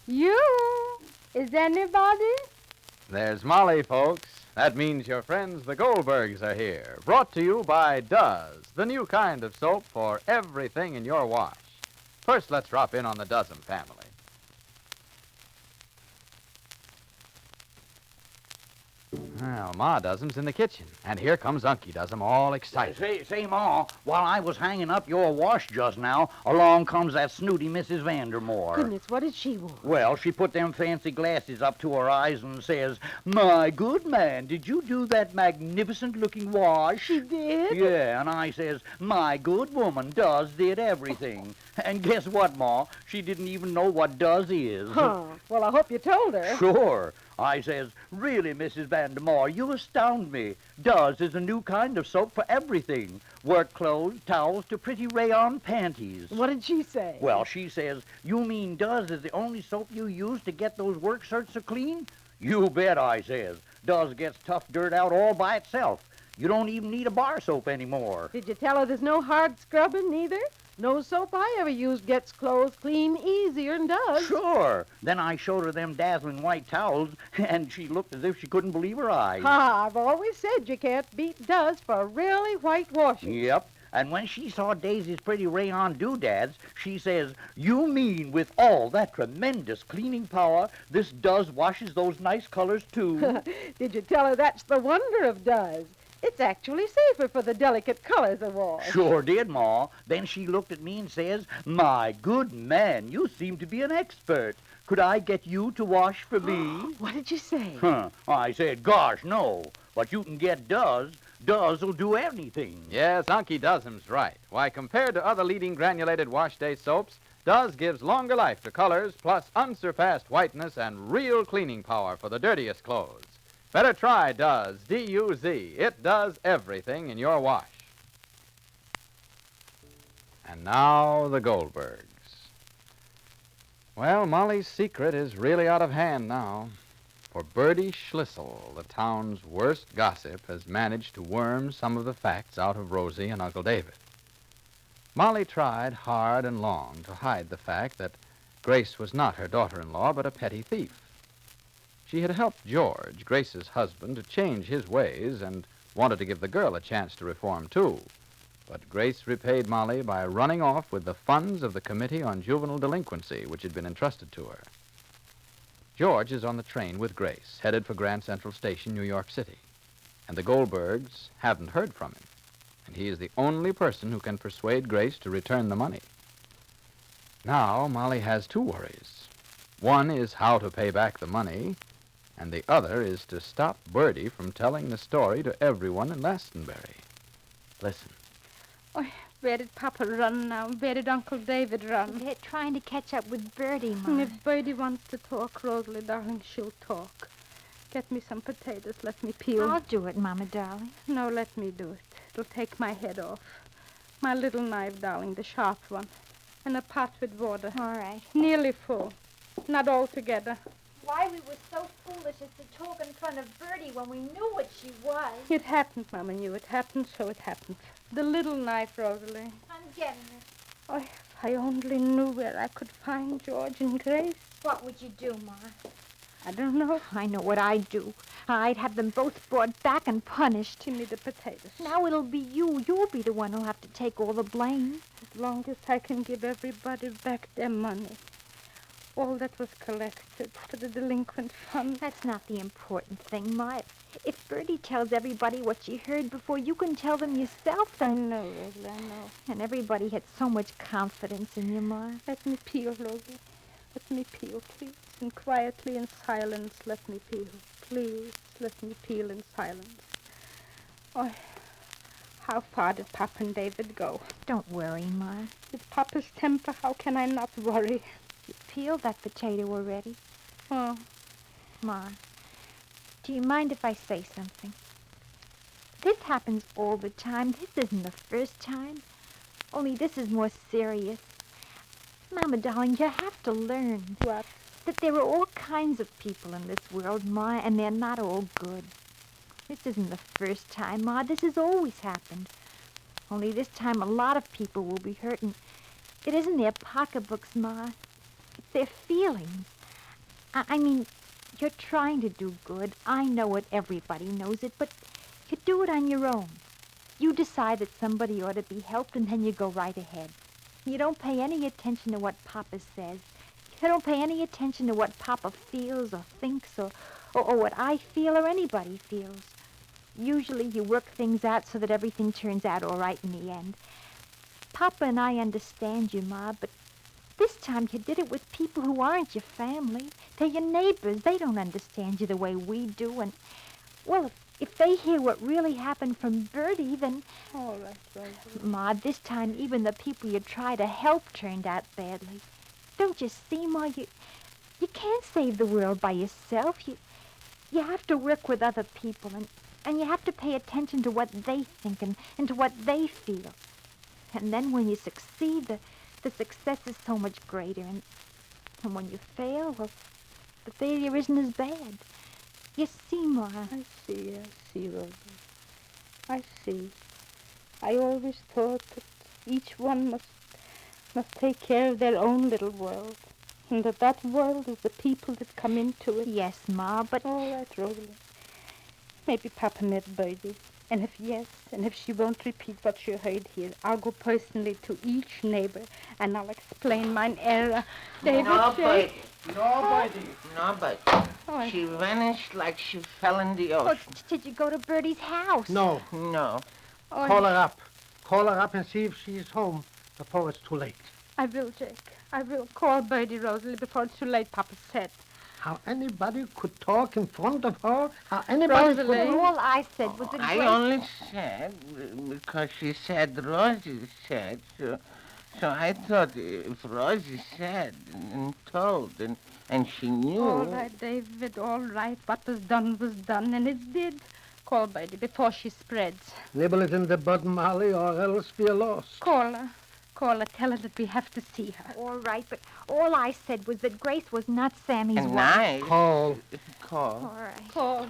You? Is anybody? There's Molly, folks. That means your friends, the Goldbergs, are here. Brought to you by Does, the new kind of soap for everything in your wash. First, let's drop in on the Dozen family. Well, Ma Dozen's in the kitchen, and here comes Unky Dozen, all excited. Say, Ma, while I was hanging up your wash just now, along comes that snooty Mrs. Vandermore. Goodness, what did she want? Well, she put them fancy glasses up to her eyes and says, "My good man, did you do that magnificent-looking wash?" She did? Yeah, and I says, "My good woman, Does did everything." And guess what, Ma? She didn't even know what Does is. Huh. Well, I hope you told her. Sure. I says, "Really, Mrs. Vandermore, you astound me. Does is a new kind of soap for everything. Work clothes, towels, to pretty rayon panties." What did she say? Well, she says, "You mean Does is the only soap you use to get those work shirts so clean?" "You bet," I says. "Does gets tough dirt out all by itself. You don't even need a bar soap anymore." Did you tell her there's no hard scrubbing either? No soap I ever used gets clothes clean easier than Does. Sure. Then I showed her them dazzling white towels, and she looked as if she couldn't believe her eyes. I've always said you can't beat Does for really white washing. Yep. And when she saw Daisy's pretty rayon doodads, she says, "You mean with all that tremendous cleaning power, this Does washes those nice colors, too?" Did you tell her that's the wonder of Does? It's actually safer for the delicate colors of wash. Sure did, Ma. Then she looked at me and says, "My good man, you seem to be an expert. Could I get you to wash for me?" What did you say? I said, "Gosh, no. But you can get Does. Does will do anything." Yes, Unky Dozen's right. Why, compared to other leading granulated wash day soaps, Does gives longer life to colors, plus unsurpassed whiteness and real cleaning power for the dirtiest clothes. Better try Does, D-U-Z. It does everything in your wash. And now the Goldbergs. Well, Molly's secret is really out of hand now. For Birdie Schlissel, the town's worst gossip, has managed to worm some of the facts out of Rosie and Uncle David. Molly tried hard and long to hide the fact that Grace was not her daughter-in-law, but a petty thief. She had helped George, Grace's husband, to change his ways and wanted to give the girl a chance to reform, too. But Grace repaid Molly by running off with the funds of the Committee on Juvenile Delinquency, which had been entrusted to her. George is on the train with Grace, headed for Grand Central Station, New York City. And the Goldbergs haven't heard from him. And he is the only person who can persuade Grace to return the money. Now, Molly has two worries. One is how to pay back the money, and the other is to stop Birdie from telling the story to everyone in Lastenbury. Listen. Oh, where did Papa run now? Where did Uncle David run? They're trying to catch up with Birdie, Ma. And if Birdie wants to talk, Rosalie, darling, she'll talk. Get me some potatoes. Let me peel. I'll do it, Mama, darling. No, let me do it. It'll take my head off. My little knife, darling, the sharp one. And a pot with water. All right. Nearly full. Not all together. Why we were so foolish as to talk in front of Birdie when we knew what she was. It happened, Mama knew. It happened, so it happened. The little knife, Rosalie. I'm getting it. Oh, if I only knew where I could find George and Grace. What would you do, Ma? I don't know. I know what I'd do. I'd have them both brought back and punished. Give me the potatoes. Now it'll be you. You'll be the one who'll have to take all the blame. As long as I can give everybody back their money. All that was collected for the delinquent fund. That's not the important thing, Ma. If Birdie tells everybody what she heard before you can tell them yourself, I then... know, Rosalie, I know. And everybody had so much confidence in you, Ma. Let me peel, Rosalie. Let me peel, please. And quietly in silence, let me peel. Please, let me peel in silence. Oh, how far did Papa and David go? Don't worry, Ma. With Papa's temper, how can I not worry? You peeled that potato already. Oh, Ma, do you mind if I say something? This happens all the time. This isn't the first time. Only this is more serious. Mama, darling, you have to learn. what? That there are all kinds of people in this world, Ma, and they're not all good. This isn't the first time, Ma. This has always happened. Only this time a lot of people will be hurt, and it isn't their pocketbooks, Ma. It's their feelings. I mean, you're trying to do good. I know it. Everybody knows it. But you do it on your own. You decide that somebody ought to be helped, and then you go right ahead. You don't pay any attention to what Papa says. You don't pay any attention to what Papa feels or thinks or what I feel or anybody feels. Usually you work things out so that everything turns out all right in the end. Papa and I understand you, Ma, but this time you did it with people who aren't your family. They're your neighbors. They don't understand you the way we do. And, well, if they hear what really happened from Birdie, then... All right, Rosie. Ma, this time even the people you try to help turned out badly. Don't you see, Ma? You can't save the world by yourself. You have to work with other people, and you have to pay attention to what they think and to what they feel. And then when you succeed, the success is so much greater. And when you fail, well, the failure isn't as bad. You see, Ma. I see, Rosie. I see. I always thought that each one must take care of their own little world. And that world is the people that come into it. Yes, Ma, but... All right, Rosalie. Maybe Papa met Birdie. And if yes, and if she won't repeat what she heard here, I'll go personally to each neighbor, and I'll explain mine error. David, Nobody. Oh, She vanished like she fell in the Oh, ocean. did you go to Birdie's house? No. No. Call her up. Call her up and see if she's home before it's too late. I will, Jake. I will call Birdie, Rosalie, before it's too late, Papa said. How anybody could talk in front of her? How anybody Rosalie. could... All I said was that I Grace... only said, because she said Rosie said, so I thought if Rosie said and told and she knew... All right, David, all right. What was done, and it did. Call Birdie before she spreads. Nibble it in the bud, Molly, or else we're lost. Call her. Tell her that we have to see her. All right, but all I said was that Grace was not Sammy's And wife. I... Call. All right. Call.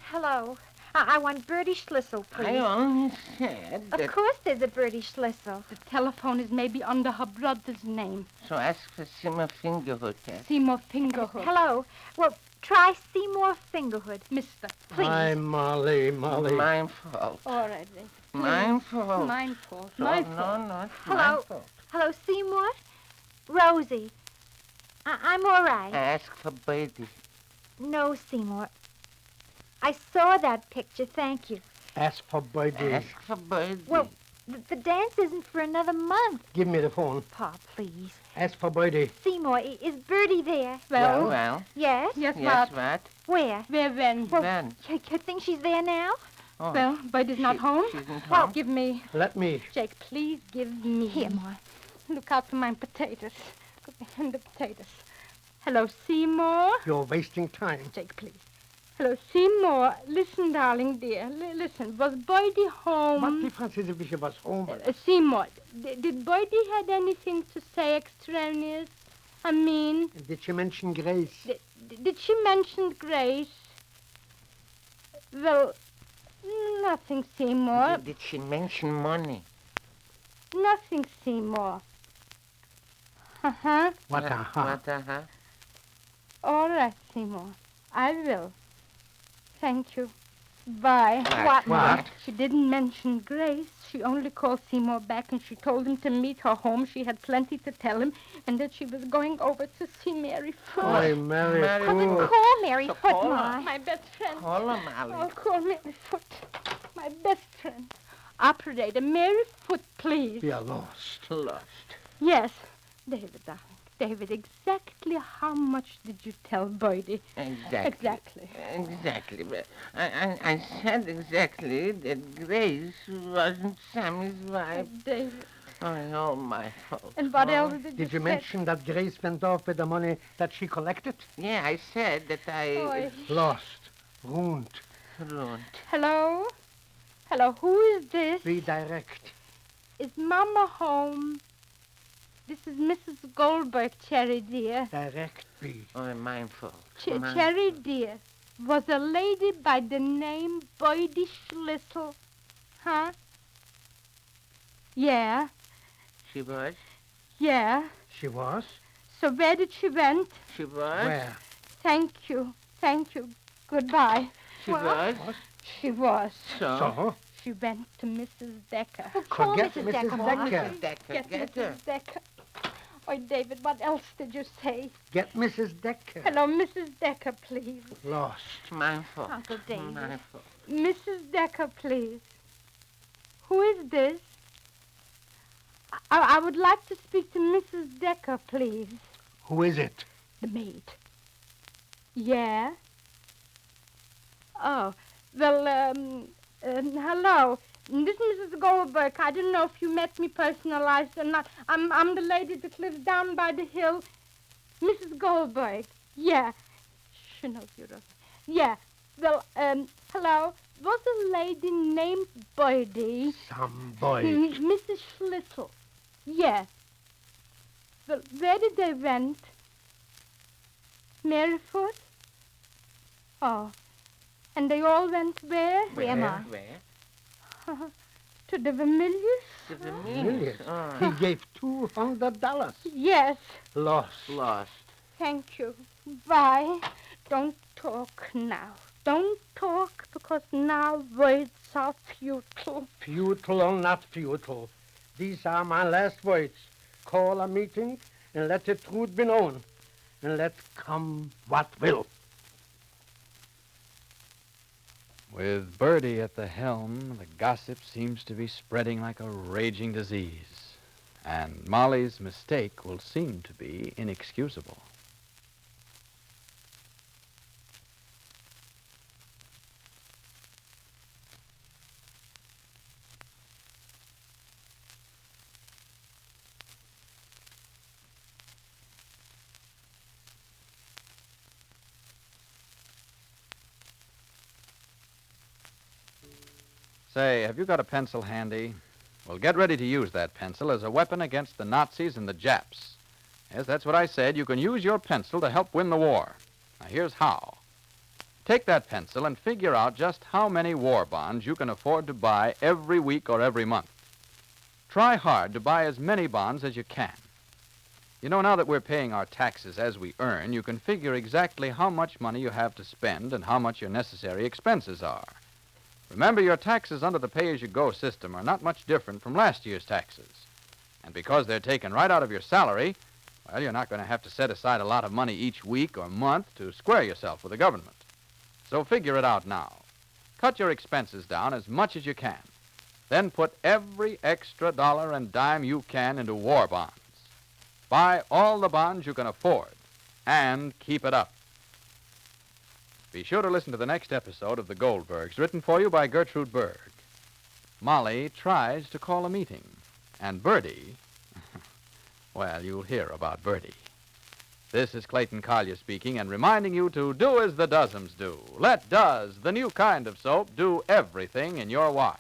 Hello. I want Birdie Schlissel, please. I only said that... Of course there's a Birdie Schlissel. The telephone is maybe under her brother's name. So ask for Seymour Fingerhood. Seymour Fingerhood. Hello. Well, try Seymour Fingerhood. Mister. Please. Hi, Molly. My fault. All right, David. My fault. Mine fault. No, My no, fault. no, it's Hello. my fault. Hello, Seymour? Rosie. I'm all right. Ask for Birdie. No, Seymour. I saw that picture, thank you. Ask for Birdie. Ask for Birdie. Well, the dance isn't for another month. Give me the phone. Pa, please. Ask for Birdie. Seymour, is Birdie there? Well, Yes? Yes, yes, but what? Where? where when? Well, When? You think she's there now? Oh, Well, Birdie's not home. She's not Well, home. give me, Let me. Jake, please give me. Here, Ma. Look out for my potatoes. And the potatoes. Hello, Seymour. You're wasting time. Jake, please. Hello, Seymour. Listen, darling dear. Listen. Was Birdie home? What difference is it if she was home? Seymour, did Birdie had anything to say extraneous? I mean, Did she mention Grace? did she mention Grace? Well, nothing, Seymour. Did she mention money? Nothing, Seymour. Uh-huh. What a What, All right, Seymour. I will. Thank you. Bye. What? What? She didn't mention Grace. She only called Seymour back and she told him to meet her home. She had plenty to tell him and that she was going over to see Mary Foot. Why, Mary Mary Foot. Call Mary So Foot, call Ma. My best friend. Call her, Molly. Oh, call Mary Foot. My best friend. Operator, Mary Foot, please. We are lost. Lost. Yes. David, darling. David, exactly how much did you tell Birdie? Exactly. Exactly. But I said exactly that Grace wasn't Sammy's wife. David. Oh, all my fault. And what Oh. else did Did you say? mention that Grace went off with the money that she collected? Yeah, I said that I Oi. Lost. Ruined. ruined. Hello? Hello, who is this? Redirect. Is Mama home? This is Mrs. Goldberg, Cherry dear. Direct B. Oh, my fault. My Cherry dear, was a lady by the name Birdie Schlissel. Huh? Yeah, She was? yeah. She was? So where did she went? She was? Where? Thank you. Thank you. Goodbye. She was? She was. So? She went to Mrs. Decker. Call Forget Mrs. Mrs. Decker, Mama. Decker. Get Get her. Mrs. Decker. Oh, David, what else did you say? Get Mrs. Decker. Hello, Mrs. Decker, please. Lost. My fault. Uncle David. My fault. Mrs. Decker, please. Who is this? I would like to speak to Mrs. Decker, please. Who is it? The maid. Yeah? Oh, well, hello. This is Mrs. Goldberg. I don't know if you met me personalized or not. I'm the lady that lives down by the hill. Mrs. Goldberg. Yeah. She knows you, Rosie. Yeah. Well, hello. Was a lady named Birdie. Some boy. Mrs. Schlissel. Yeah. Well, where did they went? Maryfoot? Oh. And they all went where? Where, Ma? Where? To the Vermilius? To the Millions. Oh. He gave $200. Yes. Lost. Lost. Thank you. Bye. Don't talk now. Don't talk, because now words are futile. Futile or not futile. These are my last words. Call a meeting and let the truth be known. And let come what will. With Birdie at the helm, the gossip seems to be spreading like a raging disease. And Molly's mistake will seem to be inexcusable. Say, have you got a pencil handy? Well, get ready to use that pencil as a weapon against the Nazis and the Japs. Yes, that's what I said. You can use your pencil to help win the war. Now, here's how. Take that pencil and figure out just how many war bonds you can afford to buy every week or every month. Try hard to buy as many bonds as you can. You know, now that we're paying our taxes as we earn, you can figure exactly how much money you have to spend and how much your necessary expenses are. Remember, your taxes under the pay-as-you-go system are not much different from last year's taxes. And because they're taken right out of your salary, well, you're not going to have to set aside a lot of money each week or month to square yourself with the government. So figure it out now. Cut your expenses down as much as you can. Then put every extra dollar and dime you can into war bonds. Buy all the bonds you can afford, and keep it up. Be sure to listen to the next episode of The Goldbergs, written for you by Gertrude Berg. Molly tries to call a meeting, and Birdie, well, you'll hear about Birdie. This is Clayton Collier speaking and reminding you to do as the Dozums do. Let Does, the new kind of soap, do everything in your wash.